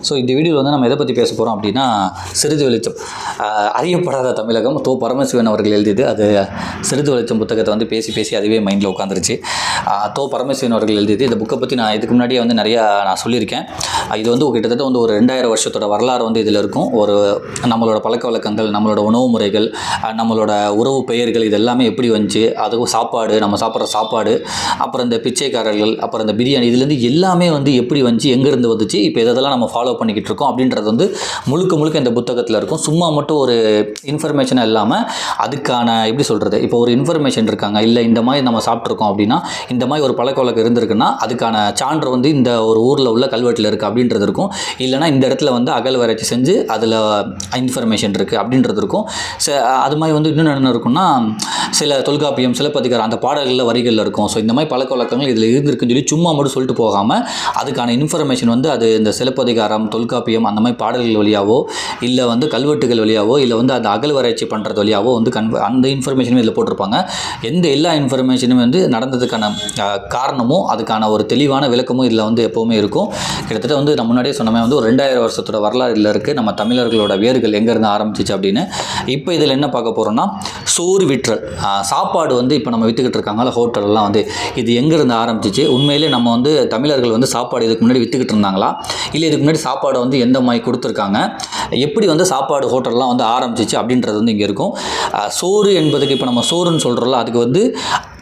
So இந்த வீடியோவில் வந்து நம்ம எதை பற்றி பேச போகிறோம் அப்படின்னா சிறிது வெளிச்சம். அறியப்படாத தமிழகம் தோ பரமசிவன் அவர்கள் எழுதியது. அது சிறிது வெளிச்சம் புத்தகத்தை வந்து பேசி பேசி அதுவே மைண்டில் உட்காந்துருச்சு. தோ பரமசிவன் அவர்கள் எழுதியது. இந்த புக்கை பற்றி நான் இதுக்கு முன்னாடியே வந்து நிறையா நான் சொல்லியிருக்கேன். இது வந்து கிட்டத்தட்ட வந்து ஒரு 2000 வருஷத்தோட வரலாறு வந்து இதில் இருக்கும். ஒரு நம்மளோட பழக்க வழக்கங்கள், நம்மளோட உணவு முறைகள், நம்மளோட உறவு பெயர்கள், இது எல்லாமே எப்படி வந்துச்சு, அதுவும் சாப்பாடு, நம்ம சாப்பிட்ற சாப்பாடு, அப்புறம் இந்த பிச்சைக்காரர்கள், அப்புறம் இந்த பிரியாணி, இதுலேருந்து எல்லாமே வந்து எப்படி வந்துச்சு, எங்கேருந்து வந்துச்சு, இப்போ இதெல்லாம் நம்ம ஃபாலோ பண்ணிக்கிட்டு இருக்கோம் அப்படின்றது வந்து முழுக்க முழுக்க இந்த புத்தகத்தில் இருக்கும். சும்மா மட்டும் ஒரு இன்ஃபர்மேஷனாக இல்லாமல் அதுக்கான எப்படி சொல்கிறது, இப்போ ஒரு இன்ஃபர்மேஷன் இருக்காங்க, இல்லை இந்த மாதிரி நம்ம சாப்பிட்ருக்கோம் அப்படின்னா, இந்த மாதிரி ஒரு பழக்க வழக்கம் இருந்திருக்குன்னா அதுக்கான சான்று வந்து இந்த ஒரு ஊரில் உள்ள கல்வெட்டில் இருக்குது அப்படின்றது இருக்கும். இல்லைனா இந்த இடத்துல வந்து அகழ்வாராய்ச்சி செஞ்சு அதில் இன்ஃபர்மேஷன் இருக்குது அப்படின்றது இருக்கும். அது மாதிரி வந்து இன்னும் என்ன இருக்குன்னா, சில தொல்காப்பியம், சிலப்பதிகாரம் அந்த பாடல்களில் வரிகளில் இருக்கும். ஸோ இந்த மாதிரி பழக்க வழக்கங்கள் இதில் இருந்திருக்குன்னு சொல்லி சும்மா மட்டும் சொல்லிட்டு போகாமல் அதுக்கான இன்ஃபர்மேஷன் வந்து அது இந்த சிலப்பதிகாரம், தொல்காப்பியம் அந்த மாதிரி பாடல்கள் வழியாவோ, இல்லை வந்து கல்வெட்டுகள் வழியாவோ, இல்லை வந்து அந்த அகழ்வாராய்ச்சி பண்ணுறது வழியாவோ வந்து அந்த இன்ஃபர்மேஷனும் இதில் போட்டிருப்பாங்க. எல்லா இன்ஃபர்மேஷனும் வந்து நடந்ததுக்கான காரணமும் அதுக்கான ஒரு தெளிவான விளக்கமும் இதில் வந்து எப்போவுமே இருக்கும். கிட்டத்தட்ட வந்து நம்ம முன்னாடியே சொன்னமே வந்து ஒரு 2000 வருஷத்தோட வரலாறு இதில் இருக்குது. நம்ம தமிழர்களோட வேர்கள் எங்கேருந்து ஆரம்பிச்சிச்சு அப்படின்னு. இப்போ இதில் என்ன பார்க்க போகிறோம்னா, சோறு விற்றல், சாப்பாடு வந்து இப்போ நம்ம விற்றுக்கிட்டு இருக்காங்களா ஹோட்டல்லாம் வந்து, இது எங்கேருந்து ஆரம்பிச்சிச்சு, உண்மையிலே நம்ம வந்து தமிழர்கள் வந்து சாப்பாடு இதுக்கு முன்னாடி விற்றுக்கிட்டு இருந்தாங்களா, இல்லை இதுக்கு முன்னாடி சாப்பாடு வந்து எந்த மாதிரி கொடுத்துருக்காங்க, எப்படி வந்து சாப்பாடு ஹோட்டல்லாம் வந்து ஆரம்பிச்சிச்சு அப்படின்றது வந்து இங்கே இருக்கும். சோறு என்பதுக்கு இப்போ நம்ம சோறுன்னு சொல்கிறோம்ல, அதுக்கு வந்து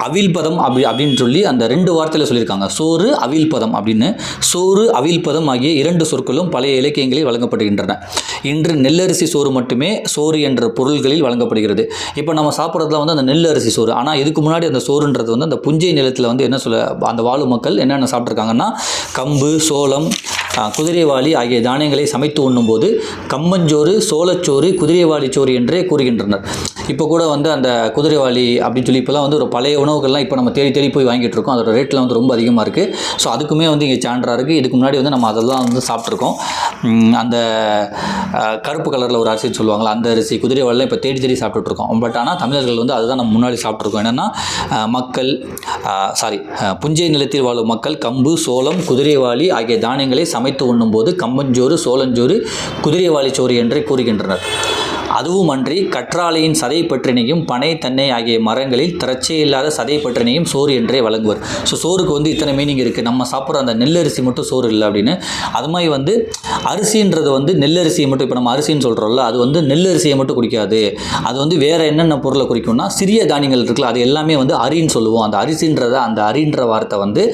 அவிழ்பதம் அப்படின்னு சொல்லி அந்த 2 வார்த்தையில் சொல்லியிருக்காங்க. சோறு அவிழ்பதம் அப்படின்னு. சோறு அவிழ்பதம் ஆகிய 2 சொற்களும் பழைய இலக்கியங்களில் வழங்கப்படுகின்றன. இன்று நெல்லரிசி சோறு மட்டுமே சோறு என்ற பொருள்களில் வழங்கப்படுகிறது. இப்போ நம்ம சாப்பிட்றதுல வந்து அந்த நெல்லரிசி சோறு. ஆனால் இதுக்கு முன்னாடி அந்த சோறுன்றது வந்து அந்த புஞ்சை நிலத்தில் வந்து என்ன சொல்ல, அந்த வாழும் மக்கள் என்னென்ன சாப்பிட்ருக்காங்கன்னா, கம்பு, சோளம், குதிரைவாளி ஆகிய தானியங்களை சமைத்து உண்ணும்போது கம்மஞ்சோறு, சோளச்சோறு, குதிரைவாளி சோறு என்றே கூறுகின்றனர். இப்போ கூட வந்து அந்த குதிரைவாளி அப்படின்னு சொல்லி இப்போலாம் வந்து ஒரு பழைய உணவுகள்லாம் இப்போ நம்ம தேடி தேடி போய் வாங்கிட்டு இருக்கோம். அதோட ரேட்டில் வந்து ரொம்ப அதிகமாக இருக்குது. ஸோ அதுக்குமே வந்து இங்கே சான்றாக இருக்குது. இதுக்கு முன்னாடி வந்து நம்ம அதெல்லாம் வந்து சாப்பிட்ருக்கோம். அந்த கருப்பு கலரில் ஒரு அரிசின்னு சொல்லுவாங்களா, அந்த அரிசி குதிரைவாளிலாம் இப்போ தேடி தேடி சாப்பிட்டுட்ருக்கோம். பட் ஆனால் தமிழர்கள் வந்து அதுதான் நம்ம முன்னாடி சாப்பிட்ருக்கோம். என்னென்னா புஞ்சை நிலத்தில் வாழும் மக்கள் கம்பு, சோளம், குதிரைவாளி ஆகிய தானியங்களை சமைத்து உண்ணும்போது கம்பஞ்சோறு, சோளஞ்சோறு, குதிரைவாளி சோறு என்றே கூறுகின்றனர். அதுவும் அன்றி கற்றாழையின் சதை பற்றினையும் பனை, தென்னை ஆகிய மரங்களில் திரட்சை இல்லாத சதை பற்றினையும் சோறு என்றே வழங்குவர். ஸோ சோறுக்கு வந்து இத்தனை மீனிங் இருக்குது. நம்ம சாப்பிட்ற அந்த நெல்லரிசி மட்டும் சோறு இல்லை அப்படின்னு. அது மாதிரி வந்து அரிசின்றது வந்து நெல்லரிசியை மட்டும், இப்போ நம்ம அரிசின்னு சொல்கிறோம்ல, அது வந்து நெல்லரிசியை மட்டும் குறிக்காது. அது வந்து வேறு என்னென்ன பொருளை குறிக்கும்னா, சிறிய தானியங்கள் இருக்குல்ல, அது எல்லாமே வந்து அரின்னு சொல்லுவோம். அந்த அரிசின்றத, அந்த அரின்ற வார்த்தை வந்து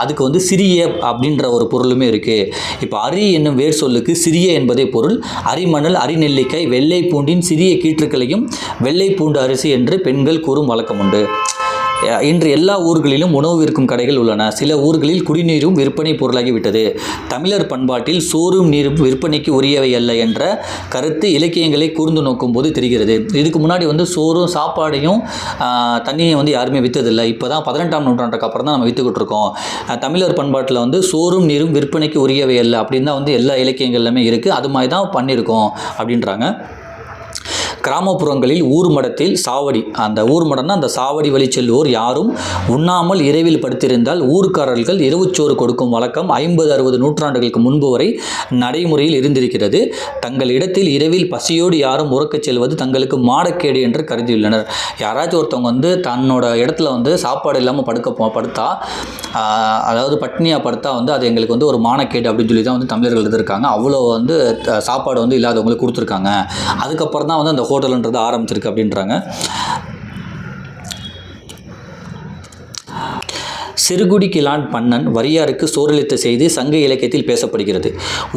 அதுக்கு வந்து சிறிய அப்படின்ற ஒரு பொருளுமே இருக்குது. இப்போ அரி என்னும் வேர் சொல்லுக்கு சிறிய என்பதே பொருள். அரிமணல், அரிநெல்லிக்காய், வெள்ளை பூண்டின் சிறிய கீற்றுக்களையும் வெள்ளை பூண்டு அரிசி என்று பெண்கள் கூறும் வழக்கம் உண்டு. இன்று எல்லா ஊர்களிலும் உணவு விற்கும் கடைகள் உள்ளன. சில ஊர்களில் குடிநீரும் விற்பனை பொருளாகிவிட்டது. தமிழர் பண்பாட்டில் சோறும் நீரும் விற்பனைக்கு உரியவை அல்ல என்ற கருத்து இலக்கியங்களை கூர்ந்து நோக்கும் போது தெரிகிறது. இதுக்கு முன்னாடி வந்து சோறும் சாப்பாடையும் தண்ணியை வந்து யாருமே விற்றதில்லை. இப்போ தான் 18ஆம் நூற்றாண்டுக்கு அப்புறம் தான் நம்ம விற்றுக்கிட்டு இருக்கோம். தமிழர் பண்பாட்டில் வந்து சோறும் நீரும் விற்பனைக்கு உரியவை அல்ல அப்படின்னு தான் வந்து எல்லா இலக்கியங்கள்லையுமே இருக்குது. அது மாதிரி தான் பண்ணியிருக்கோம் அப்படின்றாங்க. கிராமப்புறங்களில் ஊர் மடத்தில் சாவடி, அந்த ஊர் மடம்னா அந்த சாவடி வழி செல்வோர் யாரும் உண்ணாமல் இரவில் படுத்திருந்தால் ஊர்க்காரர்கள் இரவுச்சோறு கொடுக்கும் வழக்கம் 50-60 நூற்றாண்டுகளுக்கு முன்பு வரை நடைமுறையில் இருந்திருக்கிறது. தங்கள் இடத்தில் இரவில் பசியோடு யாரும் உறக்கச் செல்வது தங்களுக்கு மாடக்கேடு என்று கருதியுள்ளனர். யாராச்சும் ஒருத்தவங்க வந்து தன்னோட இடத்துல வந்து சாப்பாடு இல்லாமல் படுத்தா, அதாவது பட்னியாக படுத்தா வந்து அது எங்களுக்கு வந்து ஒரு மானக்கேடு அப்படின்னு சொல்லி தான் வந்து தமிழர்கள் இருந்திருக்காங்க. அவ்வளோ வந்து சாப்பாடு வந்து இல்லாதவங்களுக்கு கொடுத்துருக்காங்க. அதுக்கப்புறம் தான் வந்து அந்த ஹோட்டல்ன்றது ஆரம்பிச்சிருக்கு அப்படின்றாங்க. சிறுகுடி கிழான் பண்ணன் வரியாருக்கு சோறளித்த செய்தி சங்க இலக்கியத்தில் பேசப்படுகிறது.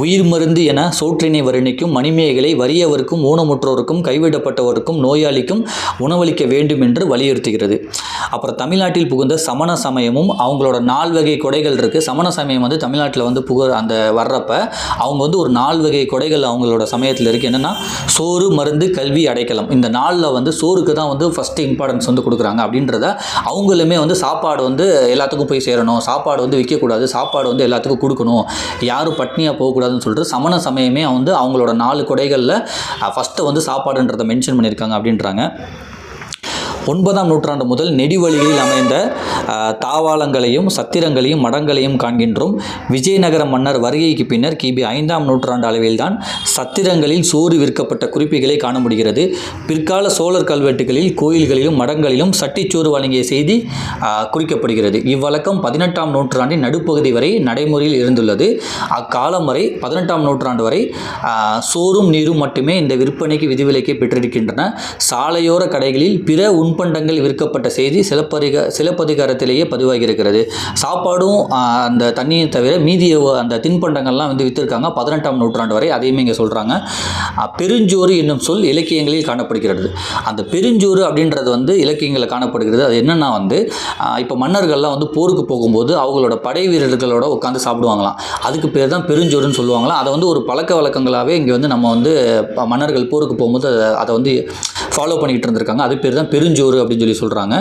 உயிர் மருந்து என சோற்றினை வர்ணிக்கும் மணிமேகலை வறியவருக்கும் ஊனமுற்றோருக்கும் கைவிடப்பட்டவருக்கும் நோயாளிக்கும் உணவளிக்க வேண்டும் என்று வலியுறுத்துகிறது. அப்புறம் தமிழ்நாட்டில் புகுந்த சமண சமயமும் அவங்களோட 4 வகை கொடைகள் இருக்குது. சமண சமயம் வந்து தமிழ்நாட்டில் வந்து அந்த வர்றப்ப அவங்க வந்து ஒரு 4 வகை கொடைகள் அவங்களோட சமயத்தில் இருக்குது. என்னென்னா சோறு, மருந்து, கல்வி, அடைக்கலம். இந்த 4ல் வந்து சோறுக்கு தான் வந்து ஃபஸ்ட்டு இம்பார்ட்டன்ஸ் வந்து கொடுக்குறாங்க அப்படின்றத அவங்களுமே வந்து சாப்பாடு வந்து எல்லாத்துக்கும் போய் சேரணும், சாப்பாடு வந்து விற்கக்கூடாது, சாப்பாடு வந்து எல்லாத்துக்கும் கொடுக்கணும், யாரும் பட்னியாக போகக்கூடாதுன்னு சொல்லிட்டு சமண சமயமே வந்து அவங்களோட 4 கொடைகளில் ஃபஸ்ட்டு வந்து சாப்பாடுன்றதை மென்ஷன் பண்ணியிருக்காங்க அப்படின்றாங்க. 9ஆம் நூற்றாண்டு முதல் நெடுவழிகளில் அமைந்த தாவாளங்களையும் சத்திரங்களையும் மடங்களையும் காண்கின்றோம். விஜயநகர மன்னர் வருகைக்கு பின்னர் கிபி 5ஆம் நூற்றாண்டு அளவில்தான் சத்திரங்களில் சோறு விற்கப்பட்ட குறிப்புகளை காண முடிகிறது. பிற்கால சோழர் கல்வெட்டுகளில் கோயில்களிலும் மடங்களிலும் சட்டிச்சோறு வழங்கிய செய்தி குறிக்கப்படுகிறது. இவ்வழக்கம் 18ஆம் நூற்றாண்டின் நடுப்பகுதி வரை நடைமுறையில் இருந்துள்ளது. அக்காலம் வரை 18ஆம் நூற்றாண்டு வரை சோறும் நீரும் மட்டுமே இந்த விற்பனைக்கு விதிவிலக்கை பெற்றிருக்கின்றன. சாலையோர கடைகளில் பிற உண்பண்டங்கள் விற்கப்பட்ட செய்தி சிலப்பதிகாரத்திலேயே பதிவாகியிருக்கிறது. சாப்பாடும் அந்த தண்ணியை தவிர மீதி அந்த தின்பண்டங்கள்லாம் வந்து விற்றுருக்காங்க 18ஆம் நூற்றாண்டு வரை. அதையுமே இங்கே சொல்கிறாங்க. பெருஞ்சோறு என்னும் சொல் இலக்கியங்களில் காணப்படுகிறது. அந்த பெருஞ்சோறு அப்படின்றது வந்து இலக்கியங்களில் காணப்படுகிறது. அது என்னென்னா வந்து இப்போ மன்னர்கள்லாம் வந்து போருக்கு போகும்போது அவங்களோட படை வீரர்களோட உட்காந்து சாப்பிடுவாங்களாம். அதுக்கு பேர் தான் பெருஞ்சோறுன்னு சொல்லுவாங்களாம். அதை வந்து ஒரு பழக்க வழக்கங்களாகவே இங்கே வந்து நம்ம வந்து மன்னர்கள் போருக்கு போகும்போது அதை வந்து ஃபாலோ பண்ணிக்கிட்டு இருந்திருக்காங்க. அது பேர் தான் பெருஞ்சோறு அப்படின்னு சொல்லி சொல்கிறாங்க.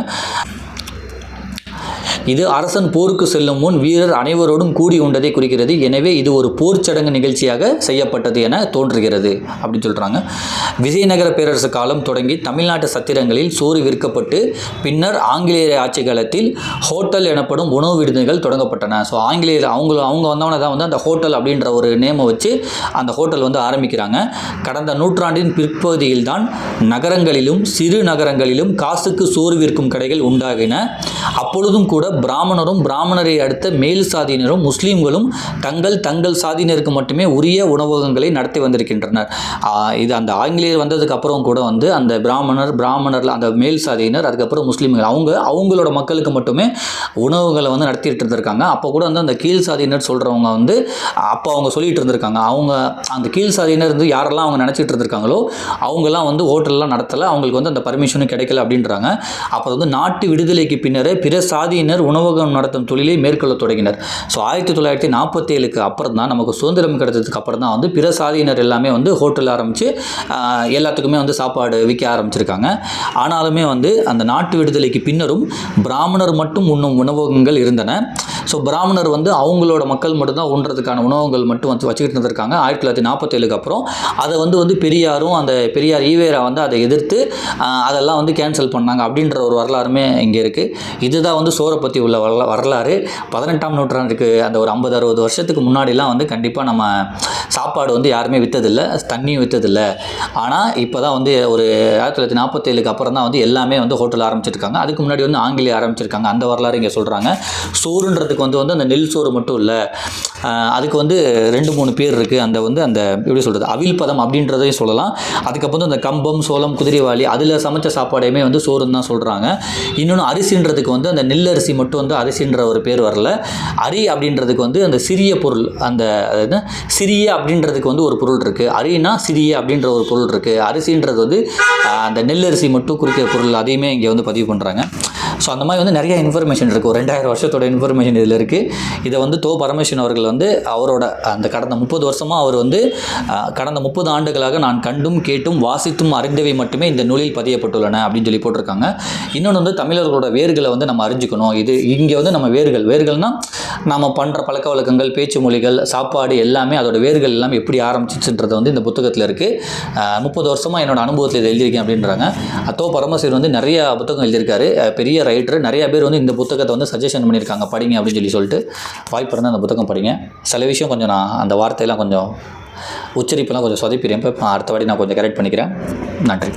இது அரசன் போருக்கு செல்லும் முன் வீரர் அனைவரோடும் கூடி உண்டதை குறிக்கிறது. எனவே இது ஒரு போர் சடங்கு நிகழ்ச்சியாக செய்யப்பட்டது என தோன்றுகிறது அப்படின்னு சொல்கிறாங்க. விஜயநகர பேரரசு காலம் தொடங்கி தமிழ்நாட்டு சத்திரங்களில் சோறு விற்கப்பட்டு பின்னர் ஆங்கிலேயர் ஆட்சி காலத்தில் ஹோட்டல் எனப்படும் உணவு விடுதிகள் தொடங்கப்பட்டன. ஸோ ஆங்கிலேயர் அவங்க வந்தவன தான் வந்து அந்த ஹோட்டல் அப்படின்ற ஒரு நேமை வச்சு அந்த ஹோட்டல் வந்து ஆரம்பிக்கிறாங்க. கடந்த நூற்றாண்டின் பிற்பகுதியில் தான் நகரங்களிலும் சிறு நகரங்களிலும் காசுக்கு சோறு விற்கும் கடைகள் உண்டாகின. அப்பொழுதும் கூட பிராமணரும் பிராமணரை அடுத்த மேல் சாதியினரும் முஸ்லீம்களும் தங்கள் சாதியினருக்கு மட்டுமே உரிய உணவகங்களை நடத்தி வந்திருக்கின்றனர். இது அந்த ஆங்கிலேயர் வந்ததுக்கு அப்புறம் கூட வந்து அந்த பிராமணர் அந்த மேல் சாதியினர் அதுக்கப்புறம் முஸ்லீம்கள் அவங்களோட மக்களுக்கு மட்டுமே உணவுகளை வந்து நடத்திட்டு இருந்திருக்காங்க. அப்போ கூட வந்து அந்த கீழ் சாதியினர் சொல்கிறவங்க வந்து அப்போ அவங்க சொல்லிட்டு இருந்திருக்காங்க. அவங்க அந்த கீழ் சாதியினர் வந்து யாரெல்லாம் அவங்க நினச்சிட்டு இருந்திருக்காங்களோ அவங்கெல்லாம் வந்து ஹோட்டல்லாம் நடத்தலை, அவங்களுக்கு வந்து அந்த பர்மிஷனும் கிடைக்கல அப்படின்றாங்க. அப்போ வந்து நாட்டு விடுதலைக்கு பின்னரே பிற சாதியினர் உணவகம் நடத்தும் தொழிலை மேற்கொள்ள தொடங்கினர். ஸோ 1947க்கு அப்புறம் தான் நமக்கு சுதந்திரம் கிடைச்சதுக்கு அப்புறம் தான் வந்து பிற சாதியினர் எல்லாமே வந்து ஹோட்டல் ஆரம்பித்து எல்லாத்துக்குமே வந்து சாப்பாடு விற்க ஆரம்பிச்சிருக்காங்க. ஆனாலுமே வந்து அந்த நாட்டு விடுதலைக்கு பின்னரும் பிராமணர் மட்டும் உண்ணும் உணவகங்கள் இருந்தன. ஸோ பிராமணர் வந்து அவங்களோட மக்கள் மட்டும்தான் உண்றதுக்கான உணவகங்கள் மட்டும் வந்து வச்சுக்கிட்டு இருந்திருக்காங்க. 1947க்கு அப்புறம் அதை வந்து பெரியாரும் அந்த பெரியார் ஈவேரா வந்து அதை எதிர்த்து அதெல்லாம் வந்து கேன்சல் பண்ணாங்க அப்படின்ற ஒரு வரலாறுமே இங்கே இருக்குது. இதுதான் வந்து சோறை பற்றி உள்ள வரலாறு. 18ஆம் நூற்றாண்டுக்கு அந்த ஒரு 50-60 வருஷத்துக்கு முன்னாடிலாம் வந்து கண்டிப்பாக நம்ம சாப்பாடு வந்து யாருமே விற்றதில்லை, தண்ணியும் விற்றதில்லை. ஆனால் இப்போ தான் வந்து ஒரு 1947க்கு அப்புறம் தான் வந்து எல்லாமே வந்து ஹோட்டல் ஆரம்பிச்சிருக்காங்க. அதுக்கு முன்னாடி வந்து ஆங்கிலேயர் ஆரம்பிச்சிருக்காங்க. அந்த வரலாறு இங்கே சொல்கிறாங்க. சோறுன்றதுக்கு வந்து அந்த நெல் சோறு மட்டும் இல்லை, அதுக்கு வந்து 2-3 பேர் இருக்குது. அந்த எப்படி சொல்கிறது அவில் பதம் அப்படின்றதையும் சொல்லலாம். அதுக்கப்புறம் வந்து அந்த கம்பம் சோளம் குதிரைவாளி அதில் சமைச்ச சாப்பாடையுமே வந்து சோறுன்னு தான் சொல்கிறாங்க. இன்னொன்று அரிசின்றதுக்கு வந்து அந்த நெல்லரிசி மட்டும் வந்து அரிசின்ற ஒரு பேர் வரல. அரி அப்படின்றதுக்கு வந்து அந்த சிறிய பொருள், அந்த சிறிய அப்படின்றதுக்கு வந்து ஒரு பொருள் இருக்குது. அரினா சிறிய அப்படின்ற ஒரு பொருள் இருக்குது. அரிசின்றது வந்து அந்த நெல்லரிசி மட்டும் குறிக்கிற பொருள், அதையுமே இங்கே வந்து பதிவு பண்ணுறாங்க. ஸோ அந்த மாதிரி வந்து நிறைய இன்ஃபர்மேஷன் இருக்குது. ஒரு 2000 வருஷத்தோட இன்ஃபர்மேஷன் இதில் இருக்குது. இதை வந்து பரமேஸ்வரன் அவர்கள் வந்து அவரோட அந்த கடந்த 30 வருஷமாக அவர் வந்து கடந்த 30 ஆண்டுகளாக நான் கண்டும் கேட்டும் வாசித்தும் அறிந்தவை மட்டுமே இந்த நூலில் பதியப்பட்டுள்ளன அப்படின்னு சொல்லி போட்டிருக்காங்க. இன்னொன்று வந்து தமிழர்களோட வேர்களை வந்து நம்ம அறிஞ்சிக்கணும். இது இங்கே வந்து நம்ம வேர்கள்னால் நம்ம பண்ணுற பழக்க வழக்கங்கள், பேச்சு மொழிகள், சாப்பாடு எல்லாமே அதோட வேர்கள் எல்லாமே எப்படி ஆரம்பிச்சிச்சுன்றது வந்து இந்த புத்தகத்தில் இருக்குது. 30 வருஷமாக என்னோட அனுபவத்தில் இதை எழுதியிருக்கேன் அப்படின்றாங்க. பரமேஸ்வரன் வந்து நிறைய புத்தகம் எழுதியிருக்காரு. பெரிய ரைட்டர். நிறைய பேர் வந்து இந்த புத்தகத்தை வந்து சஜஷன் பண்ணியிருக்காங்க, படிங்க அப்படின்னு சொல்லிட்டு. வாய்ப்பு இருந்தால் அந்த புத்தகம் படிங்க. சில விஷயம் கொஞ்சம் நான் அந்த வார்த்தையெல்லாம் கொஞ்சம் உச்சரிப்பெல்லாம் கொஞ்சம் சொதப்பிடுறேன். இப்போ அடுத்த வாட்டி நான் கொஞ்சம் கரெக்ட் பண்ணிக்கிறேன். நன்றி.